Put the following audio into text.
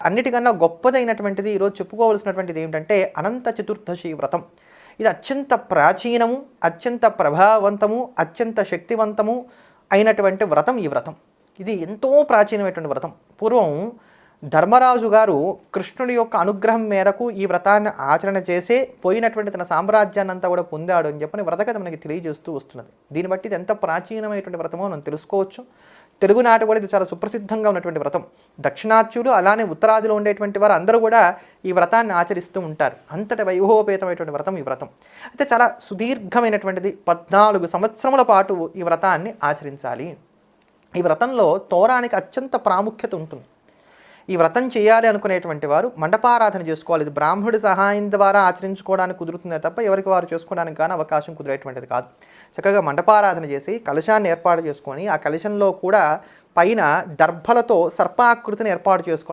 అన్నిటికన్నా గొప్పదైనటువంటిది ఈరోజు చెప్పుకోవాల్సినటువంటిది ఏమిటంటే అనంత చతుర్దశి వ్రతం. ఇది అత్యంత ప్రాచీనము, అత్యంత ప్రభావవంతము, అత్యంత శక్తివంతము అయినటువంటి వ్రతం ఈ వ్రతం. ఇది ఎంతో ప్రాచీనమైనటువంటి వ్రతం. పూర్వం ధర్మరాజు గారు కృష్ణుడి యొక్క అనుగ్రహం మేరకు ఈ వ్రతాన్ని ఆచరణ చేసే పోయినటువంటి తన సామ్రాజ్యాన్ని అంతా కూడా పొందాడు అని చెప్పని వ్రతకథ మనకి తెలియజేస్తూ వస్తున్నది. దీన్ని బట్టి ఇది ఎంత ప్రాచీనమైనటువంటి వ్రతమో మనం తెలుసుకోవచ్చు. తెలుగునాట కూడా ఇది చాలా సుప్రసిద్ధంగా ఉన్నటువంటి వ్రతం. దక్షిణాత్యులు అలానే ఉత్తరాదిలో ఉండేటువంటి వారు అందరూ కూడా ఈ వ్రతాన్ని ఆచరిస్తూ ఉంటారు. అంతటి వైభవోపేతమైనటువంటి వ్రతం ఈ వ్రతం. అయితే చాలా సుదీర్ఘమైనటువంటిది. 14 సంవత్సరముల పాటు ఈ వ్రతాన్ని ఆచరించాలి. ఈ వ్రతంలో తోరానికి అత్యంత ప్రాముఖ్యత ఉంటుంది. ఈ వ్రతం చేయాలి అనుకునేటువంటి వారు మండపారాధన చేసుకోవాలి. ఇది బ్రాహ్మణుడి సహాయం ద్వారా ఆచరించుకోవడానికి కుదురుతుందే తప్ప ఎవరికి వారు చేసుకోవడానికి కానీ అవకాశం కుదిరేటువంటిది కాదు. చక్కగా మండపారాధన చేసి కలశాన్ని ఏర్పాటు చేసుకొని ఆ కలశంలో కూడా పైన దర్భలతో సర్పాకృతిని ఏర్పాటు చేసుకొని